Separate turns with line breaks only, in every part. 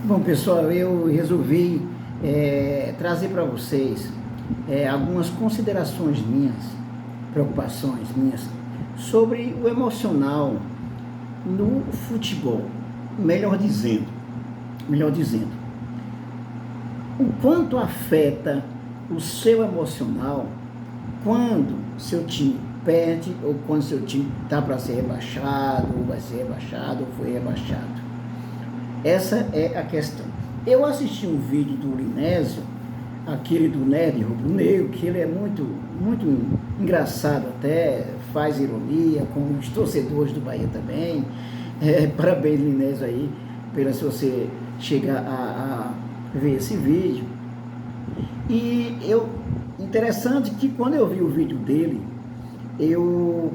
Bom, pessoal, eu resolvi trazer para vocês algumas considerações minhas, preocupações minhas, sobre o emocional no futebol. Melhor dizendo, o quanto afeta o seu emocional quando seu time perde ou quando seu time está para ser rebaixado, ou vai ser rebaixado, ou foi rebaixado. Essa é a questão. Eu assisti um vídeo do Linésio, aquele do Nerd Rubro-Negro, que ele é muito engraçado até, faz ironia com os torcedores do Bahia também. Parabéns, Linésio, aí, se você chegar a ver esse vídeo. E interessante que quando eu vi o vídeo dele, eu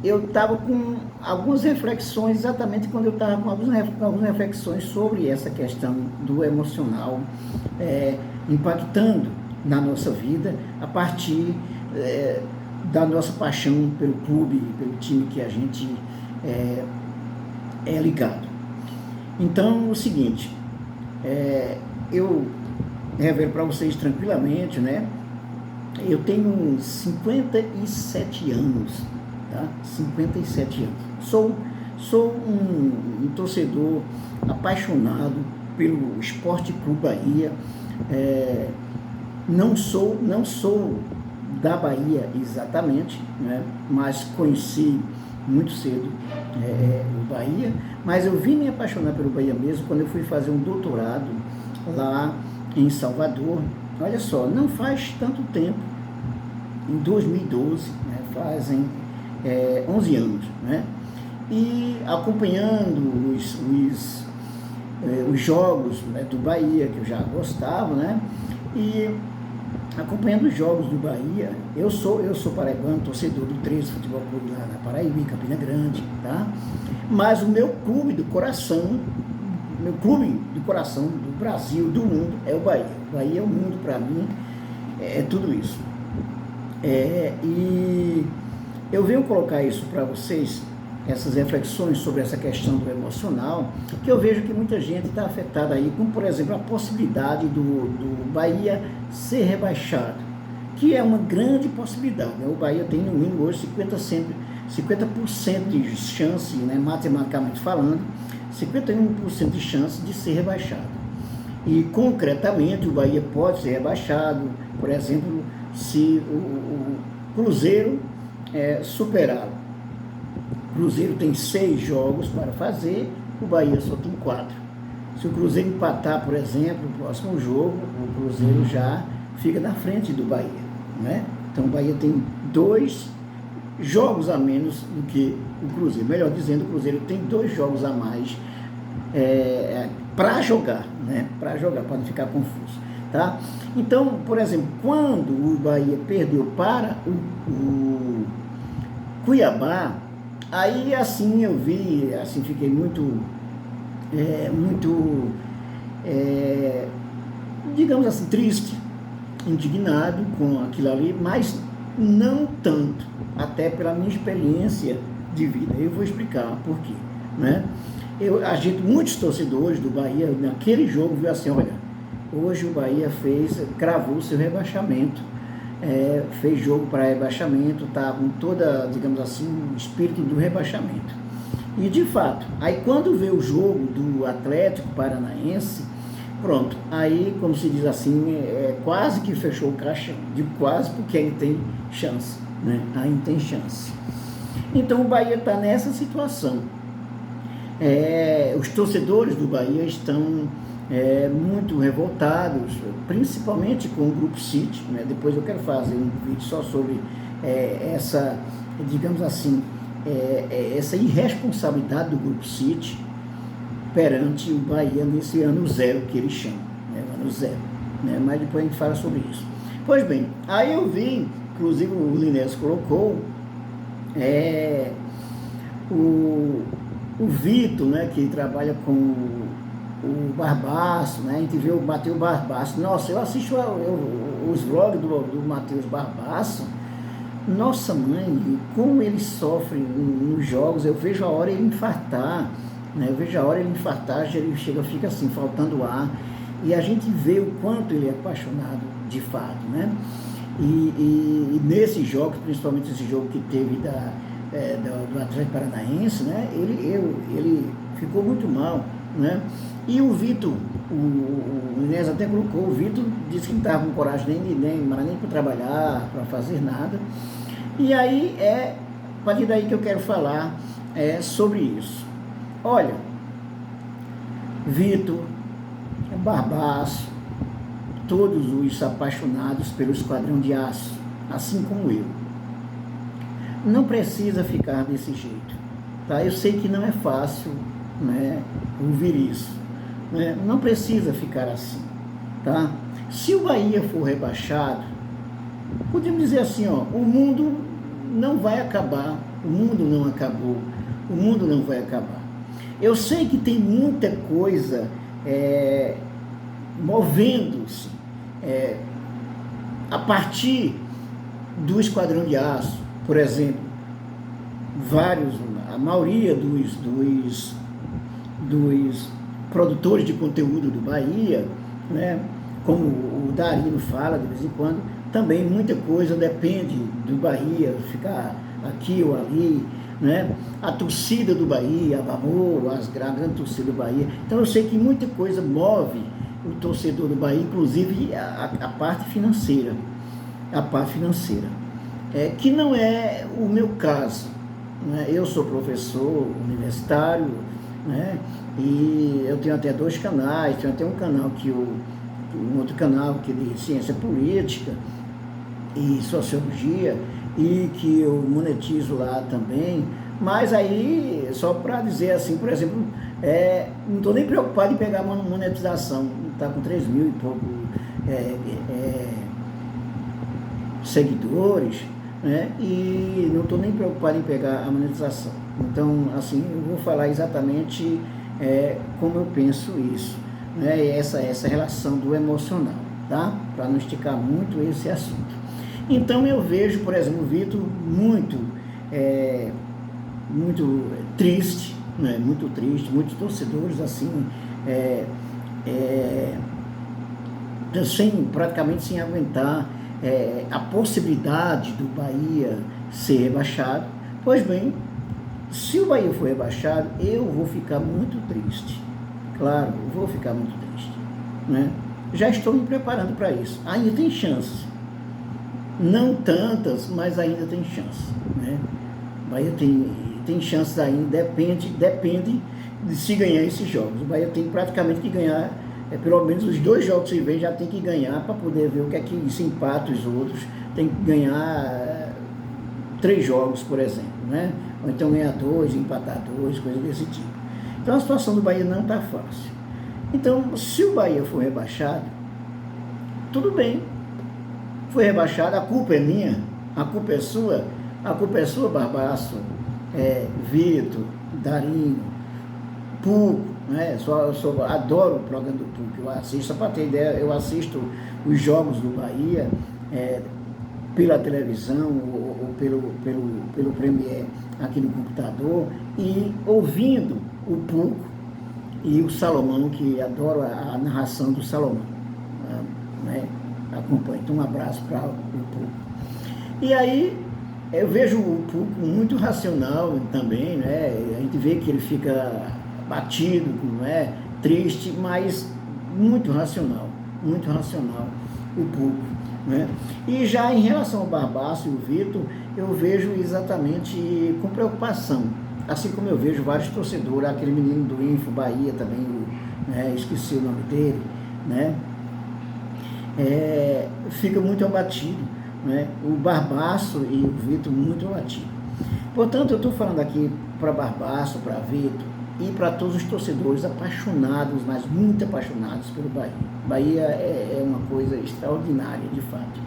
estava com algumas reflexões, exatamente quando eu estava com algumas reflexões sobre essa questão do emocional impactando na nossa vida a partir da nossa paixão pelo clube, pelo time que a gente é ligado. Então, o seguinte, eu revelo para vocês tranquilamente, né? Eu tenho 57 anos, tá? 57 anos. Sou um torcedor apaixonado pelo Esporte Clube Bahia. Não sou da Bahia exatamente, né? Mas conheci muito cedo o Bahia, mas eu vim me apaixonar pelo Bahia mesmo quando eu fui fazer um doutorado lá em Salvador. Olha só, não faz tanto tempo, em 2012, né, fazem 11 anos, né? E acompanhando os jogos, né, do Bahia, que eu já gostava, né? E acompanhando os jogos do Bahia, eu sou paraibano, torcedor do 13 Futebol Clube lá na Paraíba, em Campina Grande, tá? Mas o meu clube do coração do Brasil, do mundo, é o Bahia. O Bahia é o mundo para mim, é tudo isso. E eu venho colocar isso para vocês, essas reflexões sobre essa questão do emocional, que eu vejo que muita gente está afetada aí, como por exemplo a possibilidade do Bahia ser rebaixado, que é uma grande possibilidade, né? O Bahia tem no mínimo hoje 50% de chance, né, matematicamente falando, 51% de chance de ser rebaixado. E concretamente o Bahia pode ser rebaixado, por exemplo, se o Cruzeiro superá-lo. O Cruzeiro tem 6 jogos para fazer, o Bahia só tem 4. Se o Cruzeiro empatar, por exemplo, no próximo jogo, o Cruzeiro já fica na frente do Bahia, né? Então o Bahia tem 2 jogos a menos do que o Cruzeiro. Melhor dizendo, o Cruzeiro tem 2 jogos a mais para jogar, né? Para jogar, para não ficar confuso, tá? Então, por exemplo, quando o Bahia perdeu para o Cuiabá, aí assim eu vi, assim fiquei muito, digamos assim, triste, indignado com aquilo ali, mas não tanto, até pela minha experiência de vida. Eu vou explicar por quê, né? Muitos torcedores do Bahia, naquele jogo, viu assim, olha, hoje o Bahia cravou o seu rebaixamento, fez jogo para rebaixamento, está com toda, digamos assim, o espírito do rebaixamento. E de fato, aí quando vê o jogo do Atlético Paranaense, pronto, aí, como se diz assim, quase que fechou o caixão. Digo quase porque ainda tem chance, né? Ainda tem chance. Então o Bahia está nessa situação. Os torcedores do Bahia estão muito revoltados, principalmente com o Grupo City, né? Depois eu quero fazer um vídeo só sobre essa, digamos assim, essa irresponsabilidade do Grupo City perante o Bahia nesse ano zero que eles chamam, né? Ano zero, né? Mas depois a gente fala sobre isso. Pois bem, aí eu vi, inclusive o Linésio colocou, o Vitor, né, que trabalha com o Barbaço, né? A gente vê o Matheus Barbaço. Nossa, eu assisto os vlogs do Matheus Barbaço. Nossa mãe, como ele sofre nos jogos. Eu vejo a hora ele infartar. né? Eu vejo a hora ele infartar, ele fica assim, faltando ar, e a gente vê o quanto ele é apaixonado de fato, né? E nesses jogos, principalmente esse jogo que teve do Atlético Paranaense, né? Ele ficou muito mal, né? E o Vitor, o Inês até colocou, o Vitor disse que não estava com coragem nem para trabalhar, para fazer nada. E aí a partir daí que eu quero falar sobre isso. Olha, Vitor, Barbaço, todos os apaixonados pelo Esquadrão de Aço, assim como eu, não precisa ficar desse jeito, tá? Eu sei que não é fácil, né, ouvir isso, né? Não precisa ficar assim, tá? Se o Bahia for rebaixado, podemos dizer assim, ó, o mundo não vai acabar, o mundo não acabou, o mundo não vai acabar. Eu sei que tem muita coisa movendo-se a partir do Esquadrão de Aço, por exemplo, a maioria dos produtores de conteúdo do Bahia, né, como o Darino fala de vez em quando, também muita coisa depende do Bahia ficar aqui ou ali, né? A torcida do Bahia, a grande torcida do Bahia. Então eu sei que muita coisa move o torcedor do Bahia, inclusive a parte financeira. A parte financeira. Que não é o meu caso, né? Eu sou professor universitário, né? E eu tenho até 2 canais, tenho até um canal um outro canal que é de ciência política e sociologia, e que eu monetizo lá também, mas aí, só para dizer assim, por exemplo, não estou nem preocupado em pegar uma monetização, está com 3 mil e pouco seguidores, né? E não estou nem preocupado em pegar a monetização. Então, assim, eu vou falar exatamente como eu penso isso, né? Essa relação do emocional, tá? Para não esticar muito esse assunto. Então eu vejo, por exemplo, o Vitor muito triste, né? Muito triste, muitos torcedores assim, praticamente sem aguentar a possibilidade do Bahia ser rebaixado. Pois bem, se o Bahia for rebaixado, eu vou ficar muito triste. Claro, eu vou ficar muito triste, né? Já estou me preparando para isso. Ainda tem chance. Não tantas, mas ainda tem chance, né? O Bahia tem chances ainda, depende de se ganhar esses jogos. O Bahia tem praticamente que ganhar, pelo menos os 2 jogos que vem já tem que ganhar para poder ver o que é que se empata os outros. Tem que ganhar 3 jogos, por exemplo, né? Ou então ganhar 2, empatar 2, coisa desse tipo. Então a situação do Bahia não está fácil. Então, se o Bahia for rebaixado, tudo bem. Foi rebaixado, a culpa é minha, a culpa é sua, Barbaço, Vitor, Darino, Puco, né? Eu adoro o programa do Puco, eu assisto, só para ter ideia, eu assisto os jogos do Bahia pela televisão ou pelo Premiere aqui no computador, e ouvindo o Puco e o Salomão, que adoro a narração do Salomão, né? Acompanho. Então um abraço para o Puco. E aí eu vejo o Puco muito racional também, né? A gente vê que ele fica batido, né? Triste, mas muito racional o Puco, né? E já em relação ao Barbaço e o Vitor, eu vejo exatamente com preocupação, assim como eu vejo vários torcedores, aquele menino do Info Bahia também, né? Esqueci o nome dele, né? Fica muito abatido, né? O Barbaço e o Vitor muito abatido. Portanto, eu estou falando aqui para Barbaço, para Vitor e para todos os torcedores apaixonados, mas muito apaixonados pelo Bahia. Bahia é uma coisa extraordinária, de fato.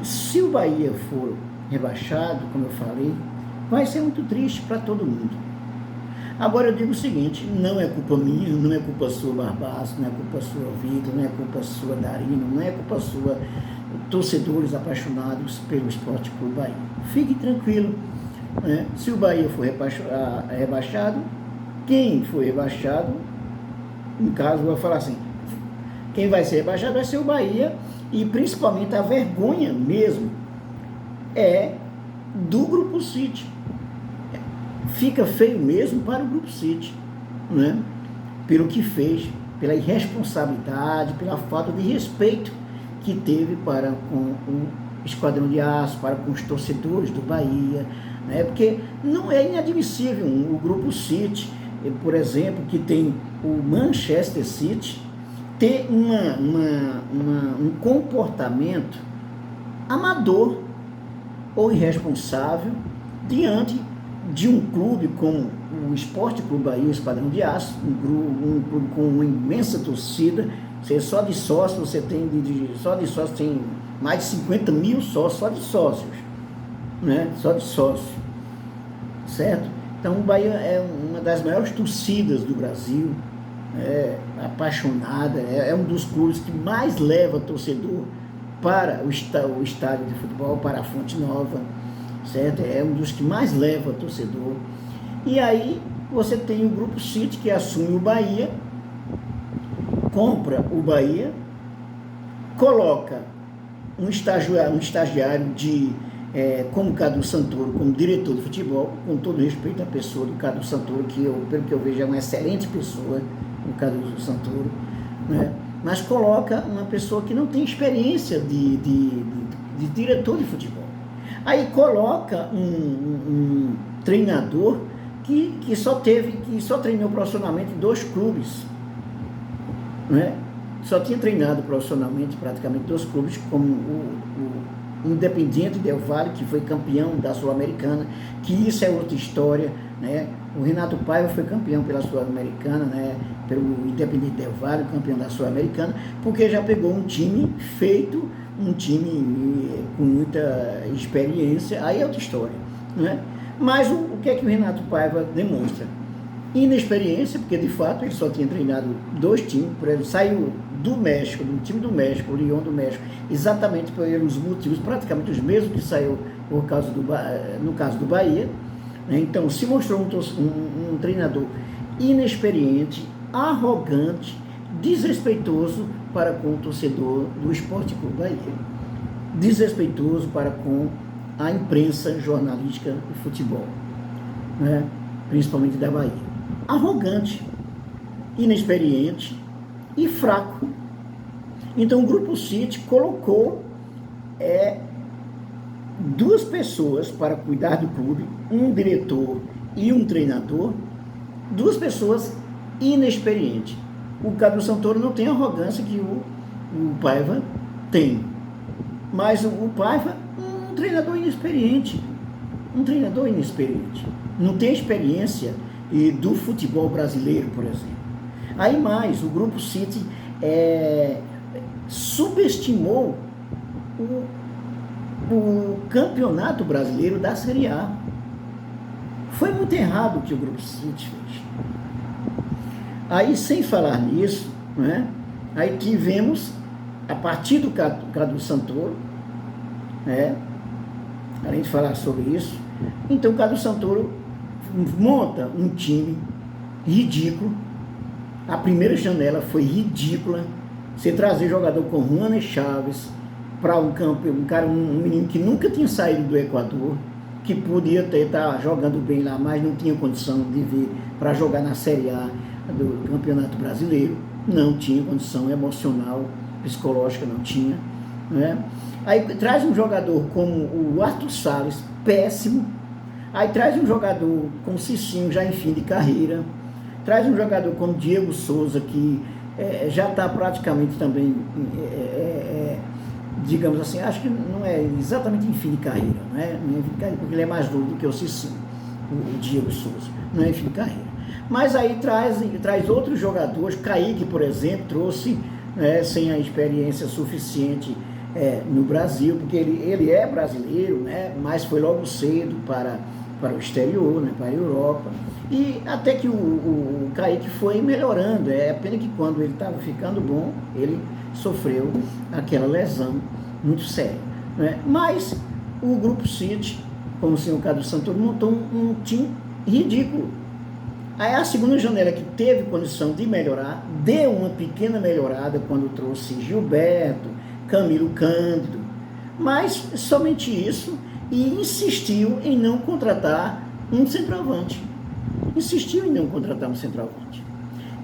Se o Bahia for rebaixado, como eu falei, vai ser muito triste para todo mundo. Agora eu digo o seguinte, não é culpa minha, não é culpa sua, Barbaço, não é culpa sua, Vitor, não é culpa sua, Darino, não é culpa sua, torcedores apaixonados pelo Esporte Clube Bahia. Fique tranquilo, né? Se o Bahia for rebaixado, Quem foi rebaixado, no caso, eu vou falar assim, quem vai ser rebaixado vai ser o Bahia, e principalmente a vergonha mesmo é do Grupo City. Fica feio mesmo para o Grupo City, né? Pelo que fez, pela irresponsabilidade, pela falta de respeito que teve para com o Esquadrão de Aço, para com os torcedores do Bahia, né? Porque não é inadmissível o Grupo City, por exemplo, que tem o Manchester City, ter um comportamento amador ou irresponsável diante de um clube como o Esporte Clube Bahia, o Esquadrão de Aço, um clube com uma imensa torcida. Só de sócio você tem, só de sócio tem mais de 50 mil sócios, só de sócios, né? Só de sócio, certo? Então o Bahia é uma das maiores torcidas do Brasil, apaixonada, é um dos clubes que mais leva torcedor para o estádio de futebol, para a Fonte Nova, certo? É um dos que mais leva torcedor. E aí você tem o Grupo City, que assume o Bahia, compra o Bahia, coloca um estagiário como Cadu Santoro, como diretor de futebol, com todo respeito à pessoa do Cadu Santoro, que pelo que eu vejo é uma excelente pessoa, o Cadu Santoro, né? Mas coloca uma pessoa que não tem experiência de diretor de futebol. Aí coloca um treinador que só treinou profissionalmente em 2 clubes, né? Só tinha treinado profissionalmente praticamente 2 clubes, como o Independiente Del Valle, que foi campeão da Sul-Americana, que isso é outra história, né? O Renato Paiva foi campeão pela Sul-Americana, né? Pelo Independiente Del Valle, campeão da Sul-Americana, porque já pegou um time feito, um time com muita experiência, aí é outra história, né? Mas o que é que o Renato Paiva demonstra? Inexperiência, porque de fato ele só tinha treinado 2 times, por exemplo, saiu do México, do time do México, o Lyon do México, exatamente pelos motivos praticamente os mesmos que saiu no caso do Bahia, né? Então se mostrou um treinador inexperiente, arrogante, desrespeitoso para com o torcedor do Esporte Clube Bahia, desrespeitoso para com a imprensa jornalística de futebol, né? Principalmente da Bahia. Arrogante, inexperiente e fraco. Então o Grupo City colocou 2 pessoas para cuidar do clube, um diretor e um treinador, 2 pessoas inexperientes. O Cadu Santoro não tem a arrogância que o Paiva tem, mas o Paiva um treinador inexperiente, não tem experiência do futebol brasileiro, por exemplo. Aí mais, o Grupo City subestimou o campeonato brasileiro da Série A. Foi muito errado o que o Grupo City fez. Aí, sem falar nisso, né, aí tivemos, a partir do Cadu Santoro, né, além de falar sobre isso, então o Cadu Santoro monta um time ridículo. A primeira janela foi ridícula. Você trazer jogador como Juan Chaves para um menino que nunca tinha saído do Equador, que podia estar jogando bem lá, mas não tinha condição de vir para jogar na Série A do Campeonato Brasileiro, não tinha condição emocional, psicológica, não tinha, né? Aí traz um jogador como o Arthur Salles, péssimo. Aí traz um jogador como Cicinho, já em fim de carreira. Traz um jogador como Diego Souza, que já está praticamente também, digamos assim, acho que não é exatamente em fim de carreira, né? Não é em fim de carreira, porque ele é mais novo do que o Cicinho, o Diego Souza, não é em fim de carreira. Mas aí traz outros jogadores, Kaique, por exemplo, trouxe, sem a experiência suficiente no Brasil, porque ele é brasileiro, né? Mas foi logo cedo para o exterior, né? Para a Europa, e até que o Kaique foi melhorando. É pena que quando ele estava ficando bom, ele sofreu aquela lesão muito séria, né? Mas o Grupo City, como o senhor Cadu Santoro, montou um time ridículo, Aí a segunda janela que teve condição de melhorar, deu uma pequena melhorada quando trouxe Gilberto, Camilo Cândido, mas somente isso, e insistiu em não contratar um centroavante. Insistiu em não contratar um centroavante.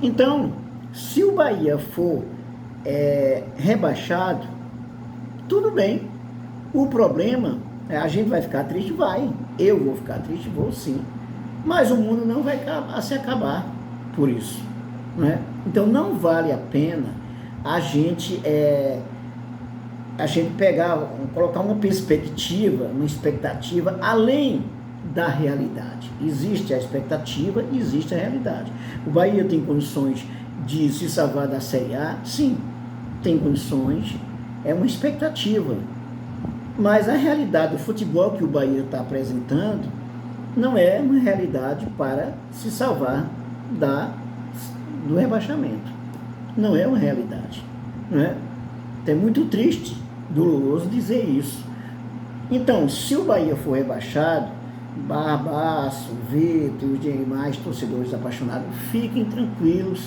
Então, se o Bahia for rebaixado, tudo bem. O problema, a gente vai ficar triste? Vai. Eu vou ficar triste? Vou sim. Mas o mundo não vai se acabar por isso. Né? Então, não vale a pena a gente colocar uma perspectiva, uma expectativa além da realidade. Existe a expectativa e existe a realidade. O Bahia tem condições de se salvar da Série A? Sim, tem condições, é uma expectativa. Mas a realidade do futebol que o Bahia está apresentando não é uma realidade para se salvar do rebaixamento. Não é uma realidade. Não é? É muito triste, doloroso dizer isso. Então, se o Bahia for rebaixado, Barbaço, Vitor e os demais torcedores apaixonados, fiquem tranquilos,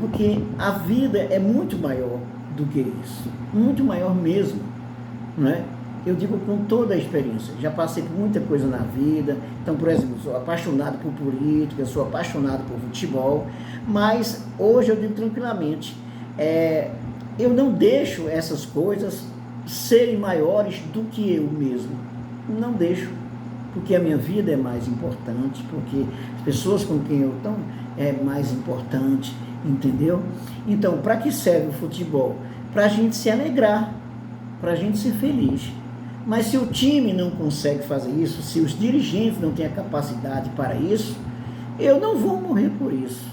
porque a vida é muito maior do que isso, muito maior mesmo, não é? Eu digo com toda a experiência, já passei por muita coisa na vida. Então, por exemplo, sou apaixonado por política, sou apaixonado por futebol, mas hoje eu digo tranquilamente, eu não deixo essas coisas serem maiores do que eu mesmo, não deixo, porque a minha vida é mais importante, porque as pessoas com quem eu estou é mais importante, entendeu? Então, para que serve o futebol? Para a gente se alegrar, para a gente ser feliz. Mas se o time não consegue fazer isso, se os dirigentes não têm a capacidade para isso, eu não vou morrer por isso.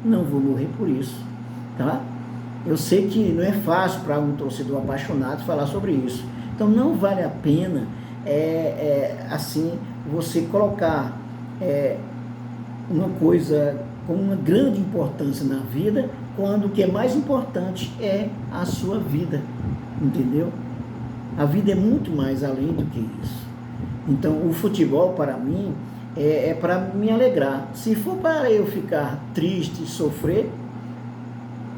Não vou morrer por isso, tá? Eu sei que não é fácil para um torcedor apaixonado falar sobre isso. Então não vale a pena, assim, você colocar uma coisa com uma grande importância na vida, quando o que é mais importante é a sua vida, entendeu? A vida é muito mais além do que isso. Então, o futebol, para mim, é para me alegrar. Se for para eu ficar triste, sofrer,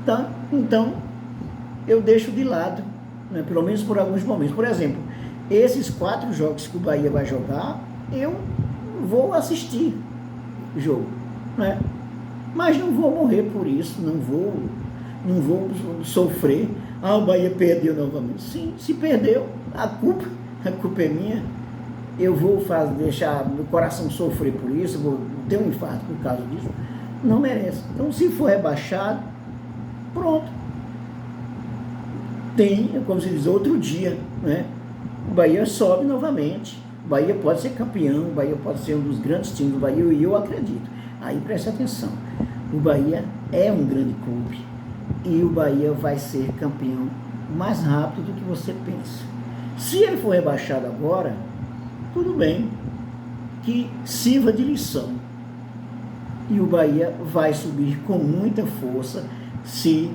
tá? Então, eu deixo de lado, né? Pelo menos por alguns momentos. Por exemplo, esses 4 jogos que o Bahia vai jogar, eu vou assistir o jogo, né? Mas não vou morrer por isso, não vou sofrer. O Bahia perdeu novamente. Sim, se perdeu, a culpa é minha. Eu vou deixar meu coração sofrer por isso, vou ter um infarto por causa disso. Não merece. Então, se for rebaixado, pronto. Tem, como se diz, outro dia, né? O Bahia sobe novamente. O Bahia pode ser campeão, o Bahia pode ser um dos grandes times do Bahia, e eu acredito. Aí preste atenção. O Bahia é um grande clube. E o Bahia vai ser campeão mais rápido do que você pensa. Se ele for rebaixado agora, tudo bem, que sirva de lição. E o Bahia vai subir com muita força se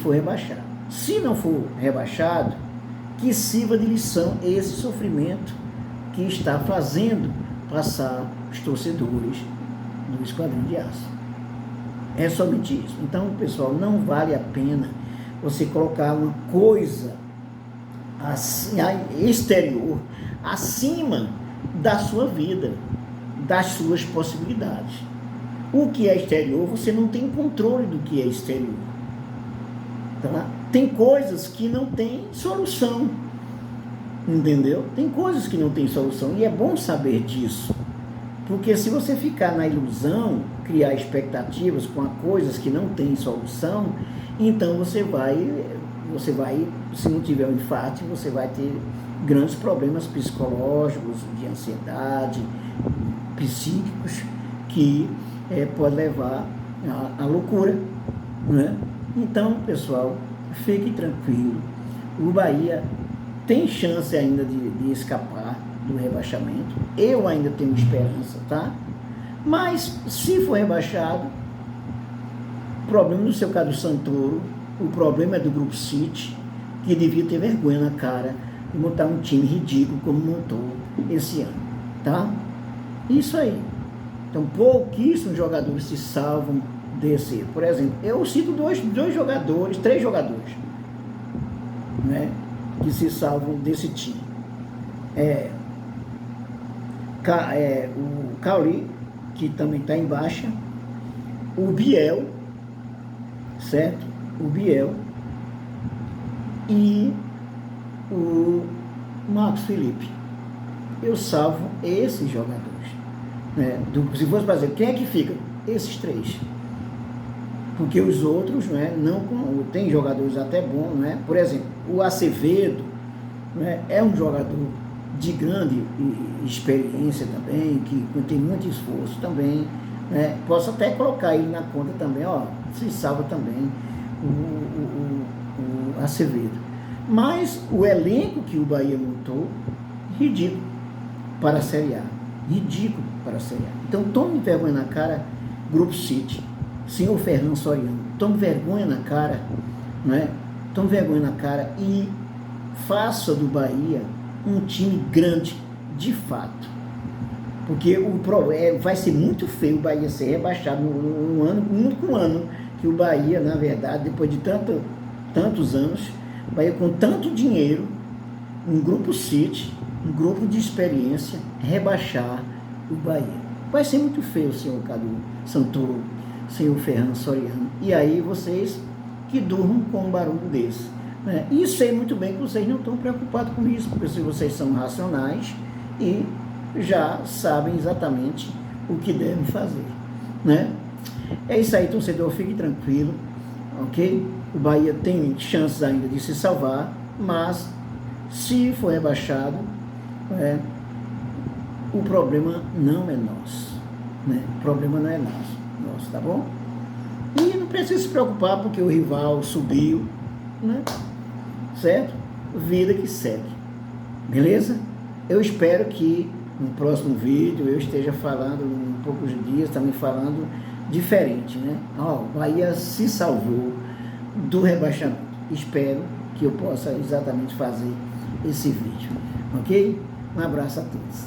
for rebaixado. Se não for rebaixado, que sirva de lição esse sofrimento que está fazendo passar os torcedores do Esquadrão de Aço. É somente isso. Então, pessoal, não vale a pena você colocar uma coisa assim, exterior acima da sua vida, das suas possibilidades. O que é exterior, você não tem controle do que é exterior. Tá? Tem coisas que não tem solução, entendeu? Tem coisas que não tem solução, e é bom saber disso. Porque se você ficar na ilusão, criar expectativas com coisas que não têm solução, então você vai, se não tiver um infarto, você vai ter grandes problemas psicológicos, de ansiedade, psíquicos, que pode levar à loucura, né? Então, pessoal, fique tranquilo. O Bahia tem chance ainda de escapar do rebaixamento. Eu ainda tenho esperança, tá? Mas, se for rebaixado, o problema do seu Cadu Santoro, o problema é do Grupo City, que devia ter vergonha na cara de montar um time ridículo como montou esse ano, tá? Isso aí. Então, pouquíssimos jogadores se salvam desse. Por exemplo, eu cito três jogadores, né, que se salvam desse time. O Cauli, que também está em baixa, o Biel, certo? O Biel e o Marcos Felipe. Eu salvo esses jogadores. Né? Se fosse para dizer, quem é que fica? Esses três. Porque os outros, né, tem jogadores até bons, né? Por exemplo, o Acevedo, né, é um jogador de grande experiência também, que tem muito esforço também, né? Posso até colocar ele na conta também, ó, se salva também o Acevedo. Mas o elenco que o Bahia montou, ridículo para a Série A. Ridículo para a Série A. Então tome vergonha na cara, Grupo City, senhor Fernando Soriano, tome vergonha na cara, né? Tome vergonha na cara e faça do Bahia um time grande, de fato. Porque vai ser muito feio o Bahia ser rebaixado no único ano que o Bahia, na verdade, depois de tantos anos, o Bahia com tanto dinheiro, um Grupo City, um grupo de experiência, rebaixar o Bahia. Vai ser muito feio, senhor Cadu Santoro, senhor Fernando Soriano. E aí vocês que durmam com um barulho desse. Né? E sei muito bem que vocês não estão preocupados com isso, porque se vocês são racionais e já sabem exatamente o que devem fazer. Né? É isso aí, torcedor, fique tranquilo, ok? O Bahia tem chances ainda de se salvar, mas se for rebaixado, o problema não é nosso, né? O problema não é nosso, tá bom? E não precisa se preocupar porque o rival subiu, né? Certo? Vida que segue, beleza? Eu espero que no próximo vídeo eu esteja falando, em poucos dias, também falando diferente, né? Ó, o Bahia se salvou do rebaixamento. Espero que eu possa exatamente fazer esse vídeo, ok? Um abraço a todos.